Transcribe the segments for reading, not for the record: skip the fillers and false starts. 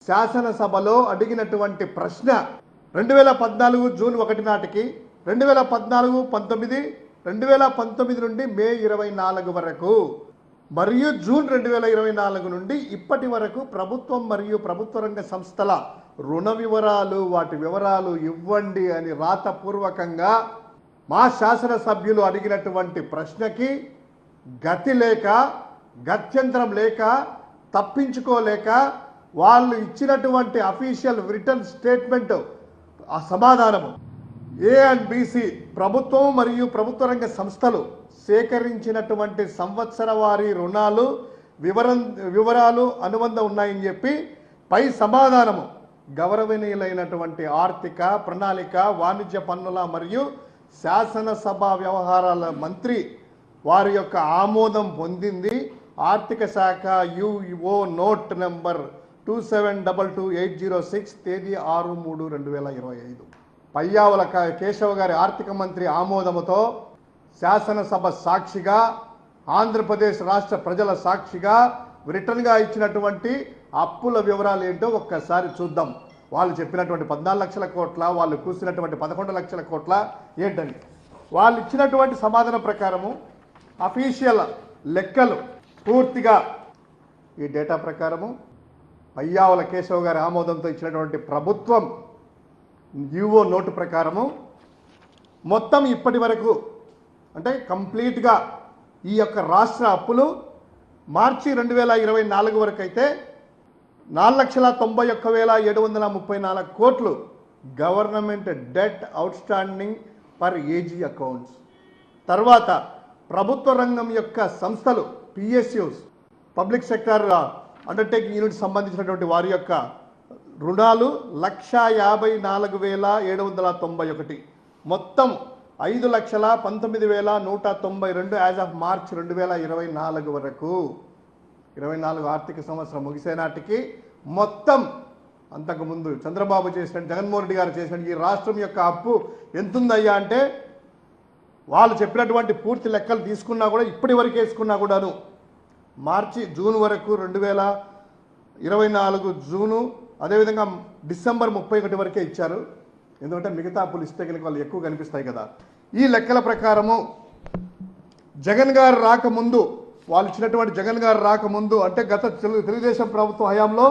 శాసనసభలో అడిగినటువంటి ప్రశ్న 2014 జూన్ 1 నాటికి 2014-19 2019 నుండి మే 24 వరకు మరియు జూన్ 2024 నుండి ఇప్పటి వరకు ప్రభుత్వం మరియు ప్రభుత్వ రంగ సంస్థల రుణ వివరాలు వాటి వివరాలు ఇవ్వండి అని రాతపూర్వకంగా మా శాసనసభ్యులు అడిగినటువంటి ప్రశ్నకి గతి లేక గత్యంతరం లేక తప్పించుకోలేక వాళ్ళు ఇచ్చినటువంటి అఫీషియల్ రిటర్న్ స్టేట్మెంట్ ఆ సమాధానము ఏ అండ్ బీసీ ప్రభుత్వం మరియు ప్రభుత్వ రంగ సంస్థలు సేకరించినటువంటి సంవత్సర వారీ రుణాలు వివరాలు అనుబంధం ఉన్నాయని చెప్పి పై సమాధానము గౌరవనీయులైనటువంటి ఆర్థిక ప్రణాళిక వాణిజ్య పన్నుల మరియు శాసనసభ వ్యవహారాల మంత్రి వారి యొక్క ఆమోదం పొందింది. ఆర్థిక శాఖ యుఓ నోట్ నెంబర్ 2722806 తేదీ 6/3/2025 పయ్యావుల కేశవ గారి ఆర్థిక మంత్రి ఆమోదముతో శాసనసభ సాక్షిగా ఆంధ్రప్రదేశ్ రాష్ట్ర ప్రజల సాక్షిగా రిటర్న్గా ఇచ్చినటువంటి అప్పుల వివరాలు ఏంటో ఒక్కసారి చూద్దాం. వాళ్ళు చెప్పినటువంటి 14 లక్షల కోట్ల, వాళ్ళు కూర్చున్నటువంటి 11 లక్షల కోట్ల ఏంటండి? వాళ్ళు ఇచ్చినటువంటి సమాధానం ప్రకారము అఫీషియల్ లెక్కలు పూర్తిగా ఈ డేటా ప్రకారము పయ్యావుల కేశవ గారి ఆమోదంతో ఇచ్చినటువంటి ప్రభుత్వం యుఓ నోటు ప్రకారము మొత్తం ఇప్పటి వరకు అంటే కంప్లీట్గా ఈ యొక్క రాష్ట్ర అప్పులు మార్చి 2024 వరకు అయితే 4,91,734 కోట్లు government debt outstanding per AG accounts. తర్వాత ప్రభుత్వ రంగం యొక్క సంస్థలు PSUs public sector undertaking unit సంబంధించినటువంటి వారి యొక్క రుణాలు 1,54,791 మొత్తం 5,19,192 యాజ్ ఆఫ్ మార్చ్ 2024 వరకు 24 ఆర్థిక సంవత్సరం ముగిసే నాటికి మొత్తం అంతకుముందు చంద్రబాబు చేసిన జగన్మోహన్ రెడ్డి గారు చేసిన ఈ రాష్ట్రం యొక్క అప్పు ఎంతుందయ్యా అంటే వాళ్ళు చెప్పినటువంటి పూర్తి లెక్కలు తీసుకున్నా కూడా ఇప్పటి వరకు వేసుకున్నా కూడాను జూన్ వరకు 2024 జూను అదేవిధంగా డిసెంబర్ 31 వరకే ఇచ్చారు. ఎందుకంటే మిగతా అప్పులు ఇస్తే కనుక వాళ్ళు ఎక్కువ కనిపిస్తాయి కదా. ఈ లెక్కల ప్రకారము జగన్ గారు రాకముందు వాళ్ళు ఇచ్చినటువంటి జగన్ గారు రాకముందు అంటే గత తెలుగుదేశం ప్రభుత్వం హయాంలో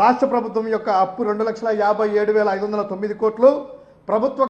రాష్ట్ర ప్రభుత్వం యొక్క అప్పు 2,57,509 కోట్లు ప్రభుత్వ